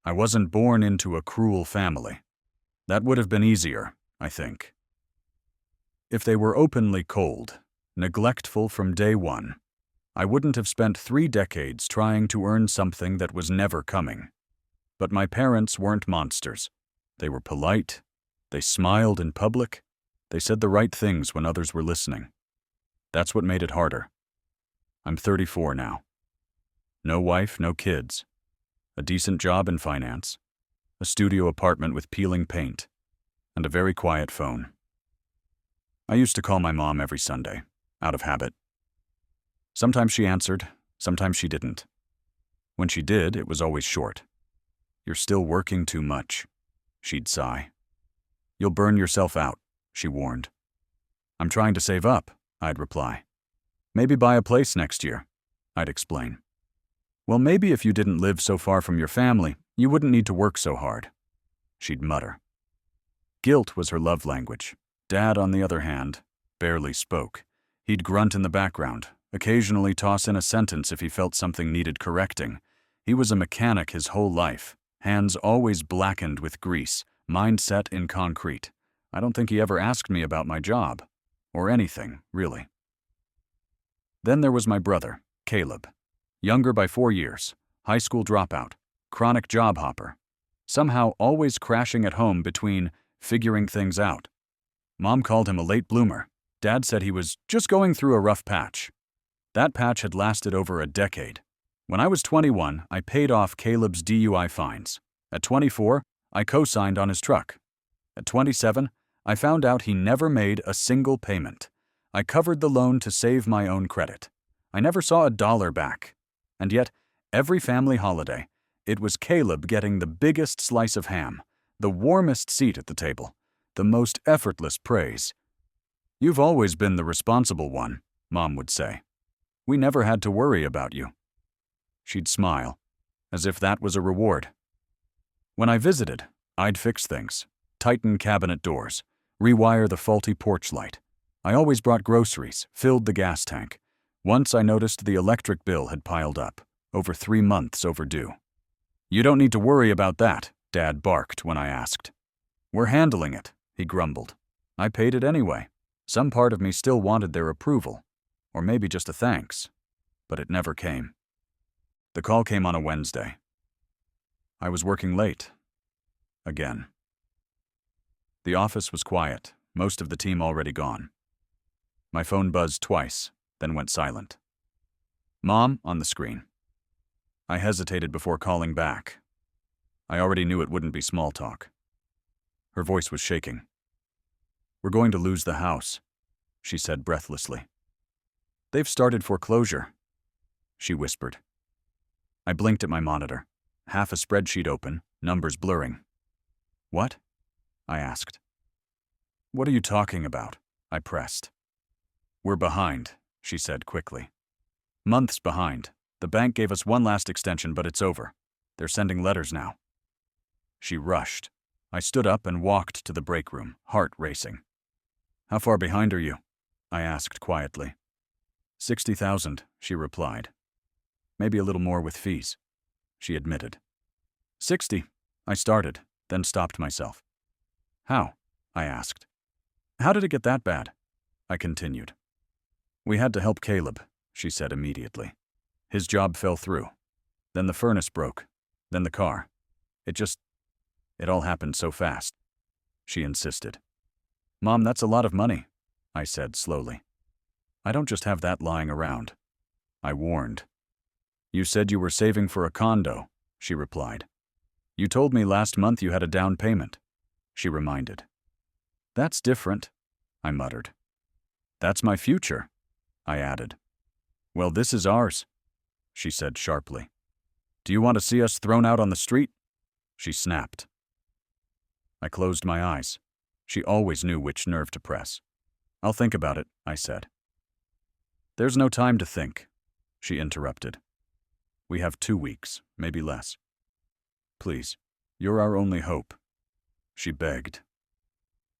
I wasn't born into a cruel family. That would have been easier, I think. If they were openly cold, neglectful from day one, I wouldn't have spent 3 decades trying to earn something that was never coming. But my parents weren't monsters. They were polite. They smiled in public. They said the right things when others were listening. That's what made it harder. I'm 34 now. No wife, no kids. A decent job in finance. A studio apartment with peeling paint. And a very quiet phone. I used to call my mom every Sunday, out of habit. Sometimes she answered, sometimes she didn't. When she did, it was always short. "You're still working too much," she'd sigh. "You'll burn yourself out," she warned. "I'm trying to save up," I'd reply. "Maybe buy a place next year," I'd explain. "Well, maybe if you didn't live so far from your family, you wouldn't need to work so hard," she'd mutter. Guilt was her love language. Dad, on the other hand, barely spoke. He'd grunt in the background, occasionally toss in a sentence if he felt something needed correcting. He was a mechanic his whole life, hands always blackened with grease, mind set in concrete. I don't think he ever asked me about my job, or anything, really. Then there was my brother, Caleb. Younger by 4 years, high school dropout, chronic job hopper, somehow always crashing at home between figuring things out. Mom called him a late bloomer. Dad said he was just going through a rough patch. That patch had lasted over a decade. When I was 21, I paid off Caleb's DUI fines. At 24, I co-signed on his truck. At 27, I found out he never made a single payment. I covered the loan to save my own credit. I never saw $1 back. And yet, every family holiday, it was Caleb getting the biggest slice of ham, the warmest seat at the table, the most effortless praise. "You've always been the responsible one," Mom would say. "We never had to worry about you." She'd smile, as if that was a reward. When I visited, I'd fix things, tighten cabinet doors, rewire the faulty porch light. I always brought groceries, filled the gas tank. Once I noticed the electric bill had piled up, over 3 months overdue. "You don't need to worry about that," Dad barked when I asked. "We're handling it," he grumbled. I paid it anyway. Some part of me still wanted their approval, or maybe just a thanks, but it never came. The call came on a Wednesday. I was working late. Again. The office was quiet, most of the team already gone. My phone buzzed twice, then went silent. "Mom," on the screen. I hesitated before calling back. I already knew it wouldn't be small talk. Her voice was shaking. "We're going to lose the house," she said breathlessly. "They've started foreclosure," she whispered. I blinked at my monitor, half a spreadsheet open, numbers blurring. "What?" I asked. "What are you talking about?" I pressed. "We're behind," she said quickly. "Months behind. The bank gave us one last extension, but it's over. They're sending letters now." She rushed. I stood up and walked to the break room, heart racing. "How far behind are you?" I asked quietly. 60,000, she replied. "Maybe a little more with fees," she admitted. 60, I started, then stopped myself. "How?" I asked. "How did it get that bad?" I continued. "We had to help Caleb," she said immediately. "His job fell through. Then the furnace broke. Then the car. It all happened so fast," she insisted. "Mom, that's a lot of money," I said slowly. "I don't just have that lying around," I warned. "You said you were saving for a condo," she replied. "You told me last month you had a down payment," she reminded. "That's different," I muttered. "That's my future," I added. "Well, this is ours," she said sharply. "Do you want to see us thrown out on the street?" she snapped. I closed my eyes. She always knew which nerve to press. "I'll think about it," I said. "There's no time to think," she interrupted. "We have 2 weeks, maybe less. Please, you're our only hope," she begged.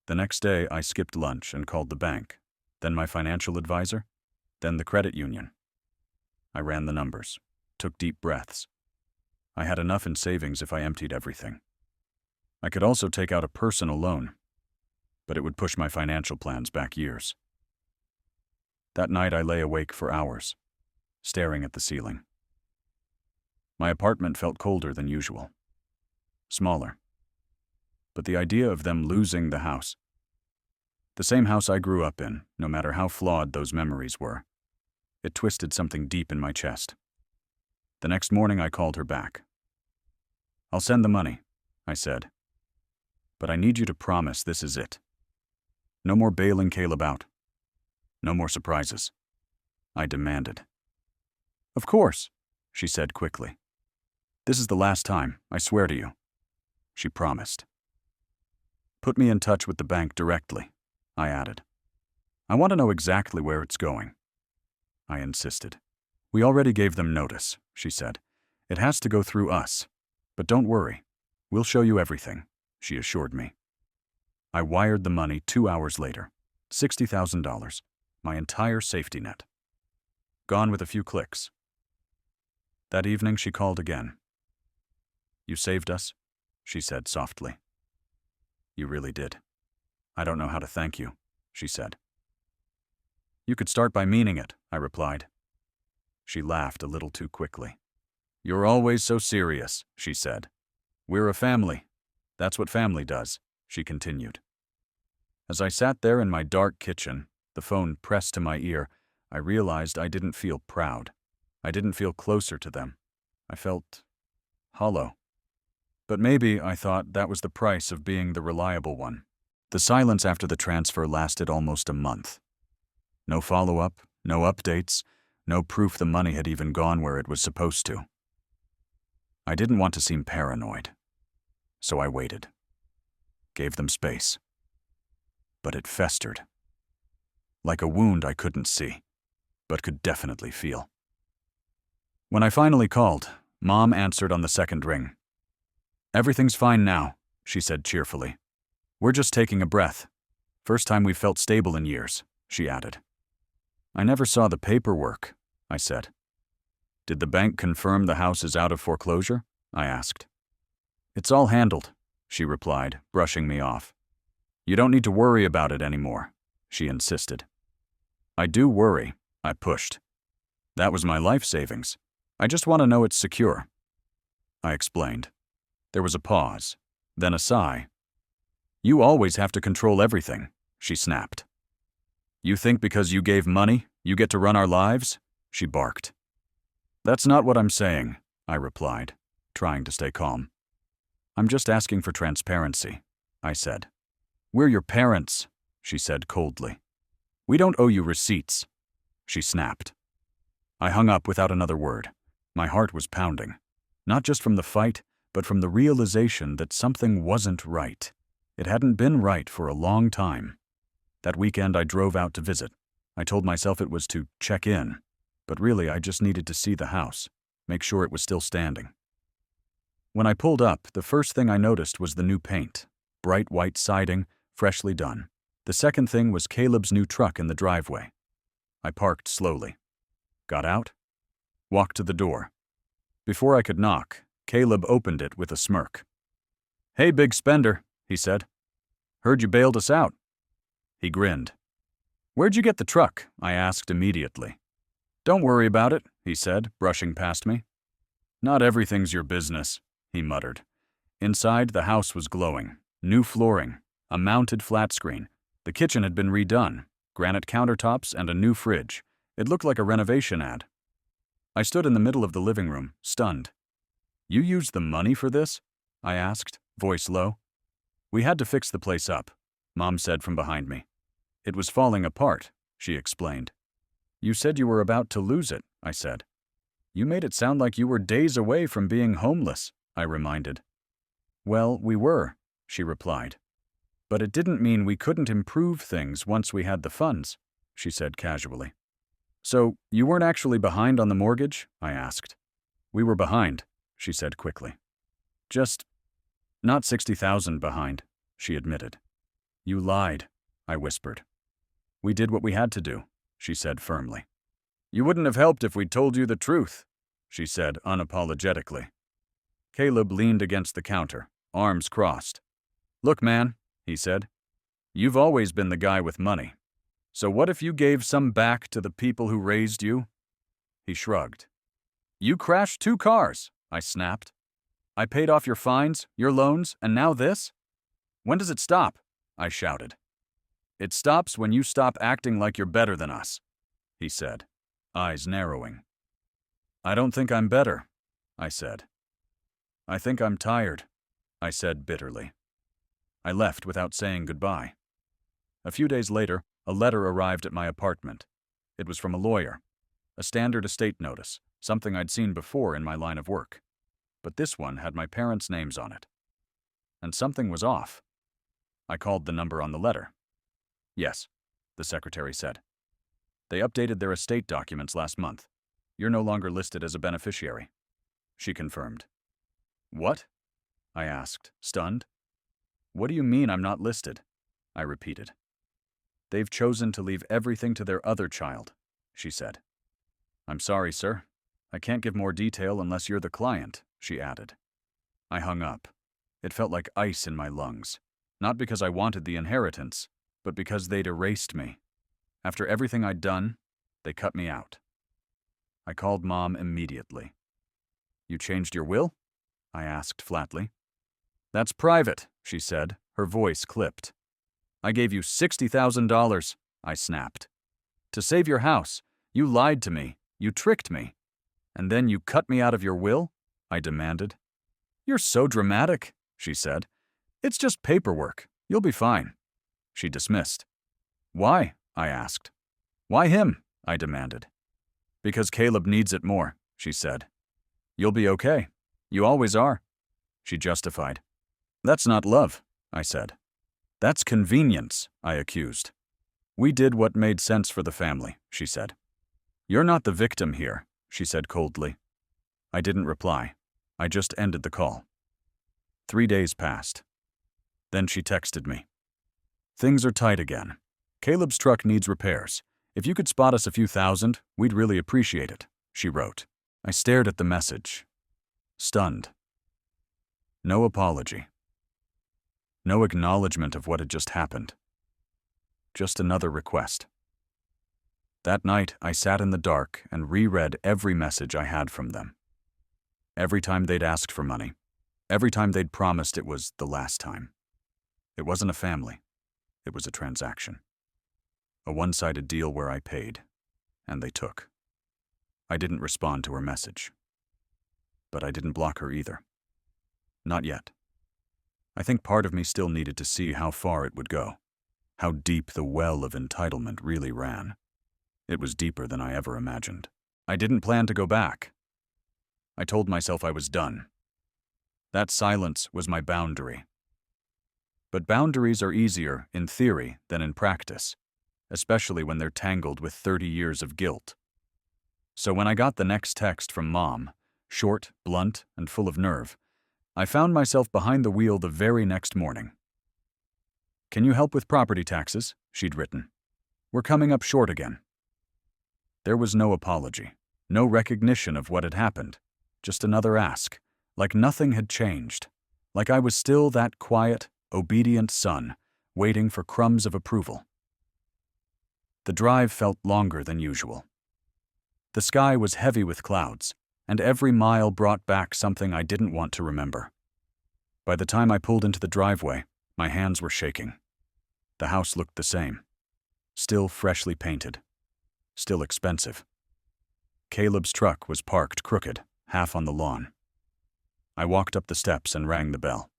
The next day, I skipped lunch and called the bank, then my financial advisor, then the credit union. I ran the numbers, took deep breaths. I had enough in savings if I emptied everything. I could also take out a personal loan, but it would push my financial plans back years. That night I lay awake for hours, staring at the ceiling. My apartment felt colder than usual, smaller. But the idea of them losing the house, the same house I grew up in, no matter how flawed those memories were, it twisted something deep in my chest. The next morning I called her back. "I'll send the money," I said. "But I need you to promise this is it. No more bailing Caleb out. No more surprises," I demanded. "Of course," she said quickly. "This is the last time, I swear to you," she promised. "Put me in touch with the bank directly," I added. "I want to know exactly where it's going," I insisted. "We already gave them notice," she said. "It has to go through us. But don't worry, we'll show you everything," she assured me. I wired the money 2 hours later, $60,000, my entire safety net. Gone with a few clicks. That evening she called again. "You saved us," she said softly. "You really did. I don't know how to thank you," she said. "You could start by meaning it," I replied. She laughed a little too quickly. "You're always so serious," she said. "We're a family. That's what family does," she continued. As I sat there in my dark kitchen, the phone pressed to my ear, I realized I didn't feel proud. I didn't feel closer to them. I felt hollow. But maybe, I thought, that was the price of being the reliable one. The silence after the transfer lasted almost a month. No follow-up, no updates, no proof the money had even gone where it was supposed to. I didn't want to seem paranoid, so I waited. Gave them space. But it festered. Like a wound I couldn't see, but could definitely feel. When I finally called, Mom answered on the second ring. "Everything's fine now," she said cheerfully. "We're just taking a breath. First time we've felt stable in years," she added. "I never saw the paperwork," I said. "Did the bank confirm the house is out of foreclosure?" I asked. "It's all handled," she replied, brushing me off. "You don't need to worry about it anymore," she insisted. "I do worry," I pushed. "That was my life savings. I just want to know it's secure," I explained. There was a pause, then a sigh. "You always have to control everything," she snapped. "You think because you gave money, you get to run our lives?" she barked. "That's not what I'm saying," I replied, trying to stay calm. "I'm just asking for transparency," I said. "We're your parents," she said coldly. "We don't owe you receipts," she snapped. I hung up without another word. My heart was pounding, not just from the fight, but from the realization that something wasn't right. It hadn't been right for a long time. That weekend I drove out to visit. I told myself it was to check in, but really I just needed to see the house, make sure it was still standing. When I pulled up, the first thing I noticed was the new paint, bright white siding, freshly done. The second thing was Caleb's new truck in the driveway. I parked slowly, got out, walked to the door. Before I could knock, Caleb opened it with a smirk. "Hey, big spender," he said. "Heard you bailed us out." He grinned. "Where'd you get the truck?" I asked immediately. "Don't worry about it," he said, brushing past me. "Not everything's your business," he muttered. Inside, the house was glowing. New flooring, a mounted flat screen. The kitchen had been redone, granite countertops and a new fridge. It looked like a renovation ad. I stood in the middle of the living room, stunned. "You used the money for this?" I asked, voice low. "We had to fix the place up," Mom said from behind me. "It was falling apart," she explained. "You said you were about to lose it," I said. "You made it sound like you were days away from being homeless," I reminded. "Well, we were," she replied. "But it didn't mean we couldn't improve things once we had the funds," she said casually. "So, you weren't actually behind on the mortgage?" I asked. "We were behind," she said quickly. "Just not 60,000 behind," she admitted. "You lied," I whispered. "We did what we had to do," she said firmly. "You wouldn't have helped if we'd told you the truth," she said unapologetically. Caleb leaned against the counter, arms crossed. "Look, man," he said, "you've always been the guy with money. So what if you gave some back to the people who raised you?" He shrugged. "You crashed 2 cars," I snapped. "I paid off your fines, your loans, and now this? When does it stop?" I shouted. "It stops when you stop acting like you're better than us," he said, eyes narrowing. "I don't think I'm better," I said. "I think I'm tired," I said bitterly. I left without saying goodbye. A few days later, a letter arrived at my apartment. It was from a lawyer. A standard estate notice, something I'd seen before in my line of work. But this one had my parents' names on it. And something was off. I called the number on the letter. "Yes," the secretary said. "They updated their estate documents last month. You're no longer listed as a beneficiary," she confirmed. "What?" I asked, stunned. "What do you mean I'm not listed?" I repeated. "They've chosen to leave everything to their other child," she said. "I'm sorry, sir. I can't give more detail unless you're the client," she added. I hung up. It felt like ice in my lungs, not because I wanted the inheritance, but because they'd erased me. After everything I'd done, they cut me out. I called Mom immediately. "You changed your will?" I asked flatly. "That's private," she said, her voice clipped. "I gave you $60,000, I snapped. "To save your house. You lied to me. You tricked me. And then you cut me out of your will?" I demanded. "You're so dramatic," she said. "It's just paperwork. You'll be fine." She dismissed. "Why?" I asked. "Why him?" I demanded. "Because Caleb needs it more," she said. "You'll be okay. You always are," she justified. "That's not love," I said. "That's convenience," I accused. "We did what made sense for the family," she said. "You're not the victim here," she said coldly. I didn't reply. I just ended the call. 3 days passed. Then she texted me. "Things are tight again. Caleb's truck needs repairs. If you could spot us a few thousand, we'd really appreciate it," she wrote. I stared at the message, stunned. No apology. No acknowledgement of what had just happened. Just another request. That night, I sat in the dark and reread every message I had from them. Every time they'd asked for money. Every time they'd promised it was the last time. It wasn't a family. It was a transaction. A one-sided deal where I paid, and they took. I didn't respond to her message. But I didn't block her either. Not yet. I think part of me still needed to see how far it would go, how deep the well of entitlement really ran. It was deeper than I ever imagined. I didn't plan to go back. I told myself I was done. That silence was my boundary. But boundaries are easier in theory than in practice, especially when they're tangled with 30 years of guilt. So when I got the next text from Mom, short, blunt, and full of nerve, I found myself behind the wheel the very next morning. "Can you help with property taxes?" she'd written. "We're coming up short again." There was no apology, no recognition of what had happened, just another ask, like nothing had changed, like I was still that quiet, obedient son, waiting for crumbs of approval. The drive felt longer than usual. The sky was heavy with clouds, and every mile brought back something I didn't want to remember. By the time I pulled into the driveway, my hands were shaking. The house looked the same, still freshly painted, still expensive. Caleb's truck was parked crooked, half on the lawn. I walked up the steps and rang the bell.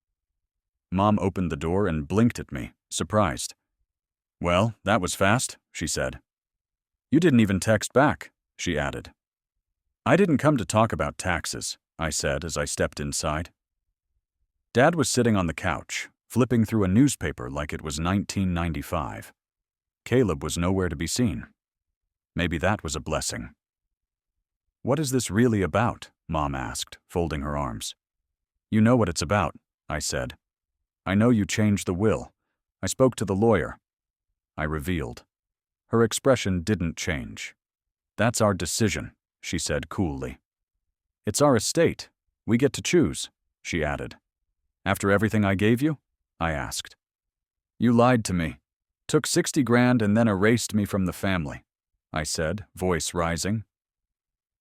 Mom opened the door and blinked at me, surprised. "Well, that was fast," she said. "You didn't even text back," she added. "I didn't come to talk about taxes," I said as I stepped inside. Dad was sitting on the couch, flipping through a newspaper like it was 1995. Caleb was nowhere to be seen. Maybe that was a blessing. "What is this really about?" Mom asked, folding her arms. "You know what it's about," I said. "I know you changed the will. I spoke to the lawyer." I revealed. Her expression didn't change. "That's our decision," she said coolly. "It's our estate. We get to choose. she added. After everything I gave you? I asked. You lied to me. Took 60 grand and then erased me from the family, I said, voice rising.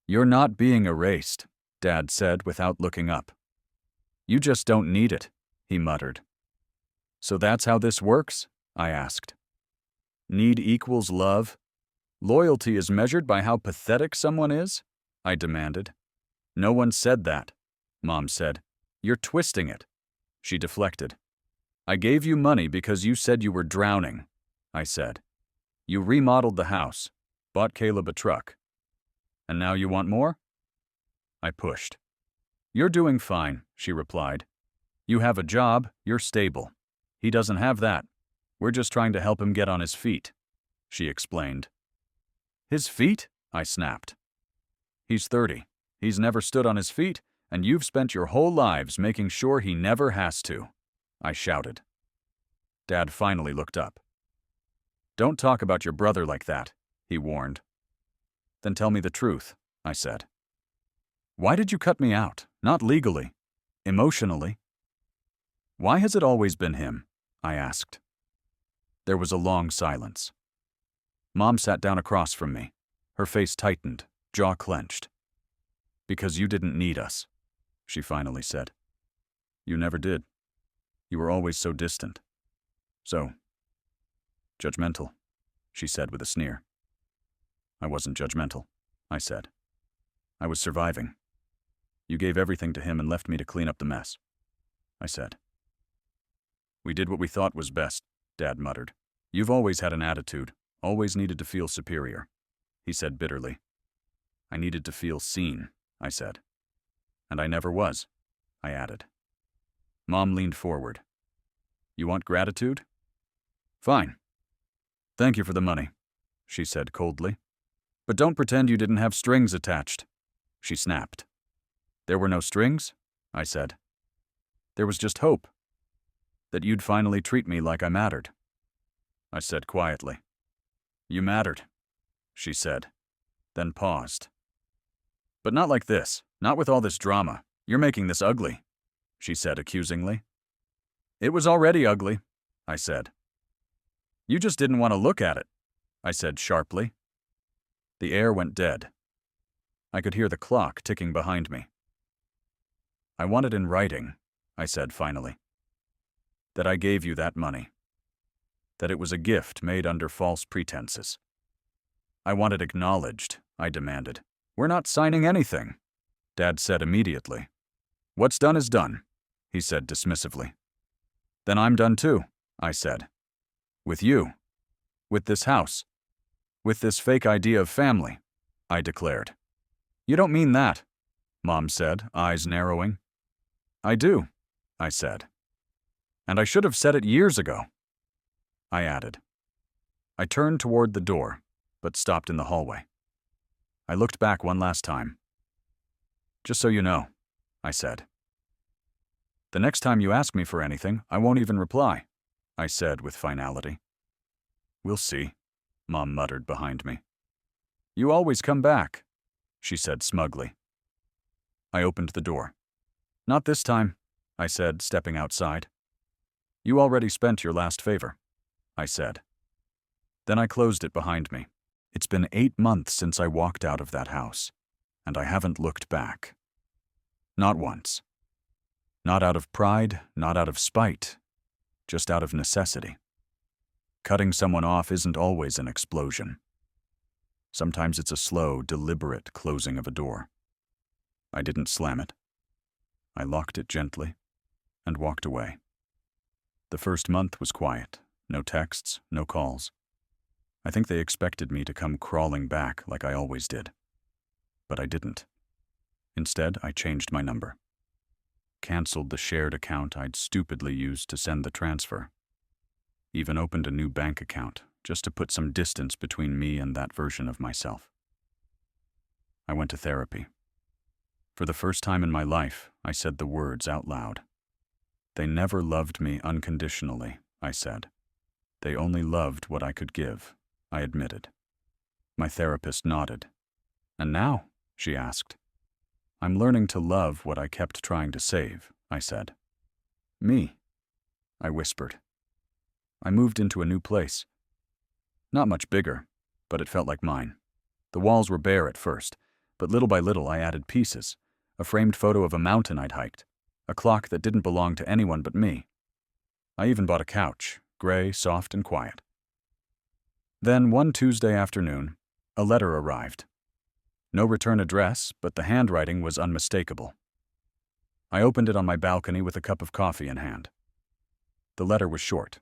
You're not being erased, Dad said without looking up. You just don't need it, he muttered. So that's how this works? I asked. Need equals love? Loyalty is measured by how pathetic someone is? I demanded. No one said that, Mom said. You're twisting it. She deflected. I gave you money because you said you were drowning, I said. You remodeled the house, bought Caleb a truck. And now you want more? I pushed. You're doing fine, she replied. You have a job, you're stable. He doesn't have that. We're just trying to help him get on his feet, she explained. His feet? I snapped. He's 30. He's never stood on his feet, and you've spent your whole lives making sure he never has to, I shouted. Dad finally looked up. Don't talk about your brother like that, he warned. Then tell me the truth, I said. Why did you cut me out? Not legally. Emotionally. Why has it always been him? I asked. There was a long silence. Mom sat down across from me. Her face tightened, jaw clenched. Because you didn't need us, she finally said. You never did. You were always so distant. So judgmental, she said with a sneer. I wasn't judgmental, I said. I was surviving. You gave everything to him and left me to clean up the mess, I said. We did what we thought was best, Dad muttered. You've always had an attitude, always needed to feel superior, he said bitterly. I needed to feel seen, I said. And I never was, I added. Mom leaned forward. You want gratitude? Fine. Thank you for the money, she said coldly. But don't pretend you didn't have strings attached, she snapped. There were no strings, I said. There was just hope. That you'd finally treat me like I mattered, I said quietly. You mattered, she said, then paused. But not like this, not with all this drama. You're making this ugly, she said accusingly. It was already ugly, I said. You just didn't want to look at it, I said sharply. The air went dead. I could hear the clock ticking behind me. I want it in writing, I said finally. That I gave you that money. That it was a gift made under false pretenses. I want it acknowledged, I demanded. We're not signing anything, Dad said immediately. What's done is done, he said dismissively. Then I'm done too, I said. With you. With this house. With this fake idea of family, I declared. You don't mean that, Mom said, eyes narrowing. I do, I said. And I should have said it years ago, I added. I turned toward the door, but stopped in the hallway. I looked back one last time. Just so you know, I said. The next time you ask me for anything, I won't even reply, I said with finality. We'll see, Mom muttered behind me. You always come back, she said smugly. I opened the door. Not this time, I said, stepping outside. You already spent your last favor, I said. Then I closed it behind me. It's been 8 months since I walked out of that house, and I haven't looked back. Not once. Not out of pride, not out of spite, just out of necessity. Cutting someone off isn't always an explosion. Sometimes it's a slow, deliberate closing of a door. I didn't slam it. I locked it gently and walked away. The first month was quiet. No texts, no calls. I think they expected me to come crawling back like I always did. But I didn't. Instead, I changed my number. Canceled the shared account I'd stupidly used to send the transfer. Even opened a new bank account just to put some distance between me and that version of myself. I went to therapy. For the first time in my life, I said the words out loud. They never loved me unconditionally, I said. They only loved what I could give, I admitted. My therapist nodded. And now? She asked. I'm learning to love what I kept trying to save, I said. Me, I whispered. I moved into a new place. Not much bigger, but it felt like mine. The walls were bare at first, but little by little I added pieces. A framed photo of a mountain I'd hiked, a clock that didn't belong to anyone but me. I even bought a couch, gray, soft, and quiet. Then one Tuesday afternoon, a letter arrived. No return address, but the handwriting was unmistakable. I opened it on my balcony with a cup of coffee in hand. The letter was short.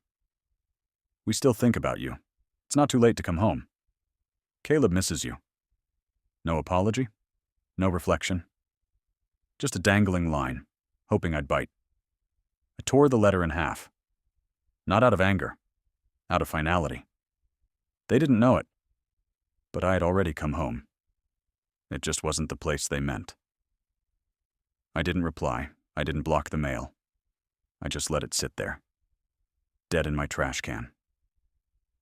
We still think about you. It's not too late to come home. Caleb misses you. No apology? No reflection? Just a dangling line, hoping I'd bite. I tore the letter in half. Not out of anger, out of finality. They didn't know it, but I had already come home. It just wasn't the place they meant. I didn't reply. I didn't block the mail. I just let it sit there, dead in my trash can,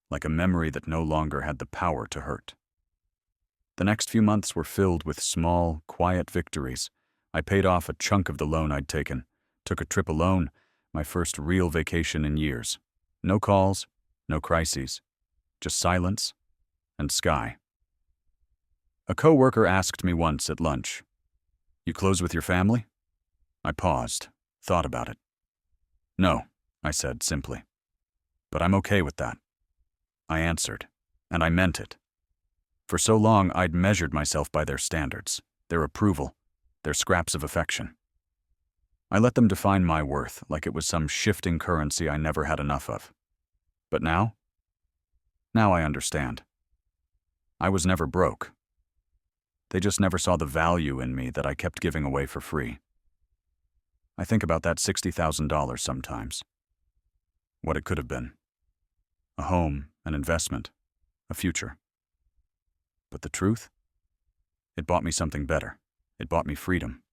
like a memory that no longer had the power to hurt. The next few months were filled with small, quiet victories. I paid off a chunk of the loan I'd taken, took a trip alone, my first real vacation in years. No calls, no crises, just silence and sky. A coworker asked me once at lunch, "You close with your family?" I paused, thought about it. "No," I said simply. "But I'm okay with that." I answered, and I meant it. For so long, I'd measured myself by their standards, their approval, their scraps of affection. I let them define my worth like it was some shifting currency I never had enough of. But now I understand. I was never broke. They just never saw the value in me that I kept giving away for free. I think about that $60,000 sometimes. What it could have been. A home, an investment, a future. But the truth? It bought me something better. It bought me freedom.